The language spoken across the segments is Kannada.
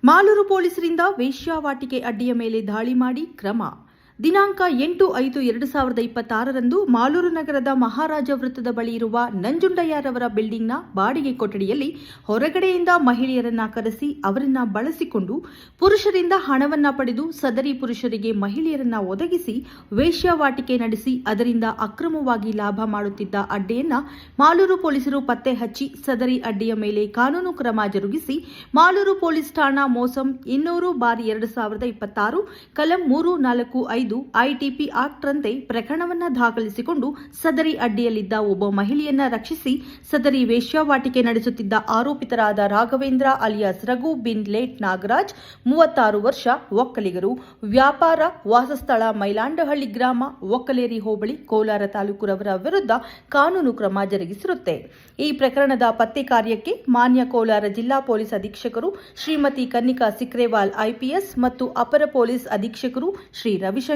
ಮಾಲೂರು ಪೊಲೀಸರಿಂದ ವೇಶ್ಯಾವಾಟಿಕೆ ಅಡ್ಡಿಯ ಮೇಲೆ ದಾಳಿ ಮಾಡಿ ಕ್ರಮ. ದಿನಾಂಕ 8/5/2026ರಂದು ಮಾಲೂರು ನಗರದ ಮಹಾರಾಜ ವೃತ್ತದ ಬಳಿ ಇರುವ ನಂಜುಂಡಯ್ಯರವರ ಬಿಲ್ಡಿಂಗ್ನ ಬಾಡಿಗೆ ಕೊಠಡಿಯಲ್ಲಿ ಹೊರಗಡೆಯಿಂದ ಮಹಿಳೆಯರನ್ನ ಕರೆಸಿ ಅವರನ್ನ ಬಳಸಿಕೊಂಡು ಪುರುಷರಿಂದ ಹಣವನ್ನ ಪಡೆದು ಸದರಿ ಪುರುಷರಿಗೆ ಮಹಿಳೆಯರನ್ನ ಒದಗಿಸಿ ವೇಶ್ಯಾವಾಟಿಕೆ ನಡೆಸಿ ಅದರಿಂದ ಅಕ್ರಮವಾಗಿ ಲಾಭ ಮಾಡುತ್ತಿದ್ದ ಅಡ್ಡೆಯನ್ನ ಮಾಲೂರು ಪೊಲೀಸರು ಪತ್ತೆ ಹಚ್ಚಿ ಸದರಿ ಅಡ್ಡೆಯ ಮೇಲೆ ಕಾನೂನು ಕ್ರಮ ಜರುಗಿಸಿ ಮಾಲೂರು ಪೊಲೀಸ್ ಠಾಣಾ ಮೋಸಂ 200/2026 ಕಲಂ 345 ಐಟಿಪಿ ಆಕ್ಟ್ ರಂತೆ ಪ್ರಕರಣವನ್ನ ದಾಖಲಿಸಿಕೊಂಡು ಸದರಿ ಅಡ್ಡಿಯಲ್ಲಿದ್ದ ಒಬ್ಬ ಮಹಿಳೆಯನ್ನ ರಕ್ಷಿಸಿ ಸದರಿ ವೇಶ್ಯಾವಾಟಿಕೆ ನಡೆಸುತ್ತಿದ್ದ ಆರೋಪಿತರಾದ ರಾಘವೇಂದ್ರ ಅಲಿಯಾಸ್ ರಘು ಬಿನ್ ಲೇಟ್ ನಾಗರಾಜ್ 36 ವರ್ಷ, ಒಕ್ಕಲಿಗರು, ವ್ಯಾಪಾರ, ವಾಸಸ್ಥಳ ಮೈಲಾಂಡಹಳ್ಳಿ ಗ್ರಾಮ, ಒಕ್ಕಲೇರಿ ಹೋಬಳಿ, ಕೋಲಾರ ತಾಲೂಕುರವರ ವಿರುದ್ಧ ಕಾನೂನು ಕ್ರಮ ಜರುಗಿಸಿರುತ್ತೆ. ಈ ಪ್ರಕರಣದ ಪತ್ತೆ ಕಾರ್ಯಕ್ಕೆ ಮಾನ್ಯ ಕೋಲಾರ ಜಿಲ್ಲಾ ಪೊಲೀಸ್ ಅಧೀಕ್ಷಕರು ಶ್ರೀಮತಿ ಕನ್ನಿಕಾ ಸಿಕ್ರೇವಾಲ್ ಐಪಿಎಸ್ ಮತ್ತು ಅಪರ ಪೊಲೀಸ್ ಅಧೀಕ್ಷಕರು ಶ್ರೀ ರವಿಶಂಕರ್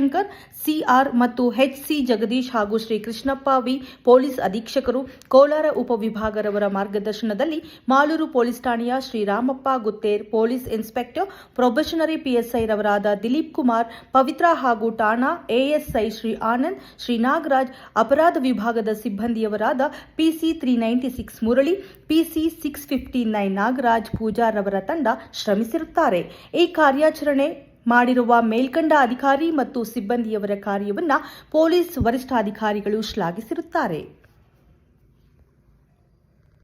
ಸಿಆರ್ ಮತ್ತು ಎಚ್ಸಿ ಜಗದೀಶ್ ಹಾಗೂ ಶ್ರೀ ಕೃಷ್ಣಪ್ಪ ವಿ ಪೊಲೀಸ್ ಅಧೀಕ್ಷಕರು ಕೋಲಾರ ಉಪವಿಭಾಗರವರ ಮಾರ್ಗದರ್ಶನದಲ್ಲಿ ಮಾಲೂರು ಪೊಲೀಸ್ ಠಾಣೆಯ Sriramappa Guther, police inspector probationary PSI ರವರಾದ ದಿಲೀಪ್ ಕುಮಾರ್, ಪವಿತ್ರ ಹಾಗೂ ಠಾಣಾ ಎಎಸ್ಐ ಶ್ರೀ ಆನಂದ್, ಶ್ರೀ ನಾಗರಾಜ್, ಅಪರಾಧ ವಿಭಾಗದ ಸಿಬ್ಬಂದಿಯವರಾದ ಪಿಸಿ 396 ಮುರಳಿ, ಪಿಸಿ 659 ನಾಗರಾಜ್ ಪೂಜಾರವರ ತಂಡ ಶ್ರಮಿಸಿರುತ್ತಾರೆ. ಈ ಕಾರ್ಯಾಚರಣೆ ಮಾಡಿರುವ ಮೇಲ್ಕಂಡ ಅಧಿಕಾರಿ ಮತ್ತು ಸಿಬ್ಬಂದಿಯವರ ಕಾರ್ಯವನ್ನು ಪೊಲೀಸ್ ವರಿಷ್ಠಾಧಿಕಾರಿಗಳು ಶ್ಲಾಘಿಸಿರುತ್ತಾರೆ.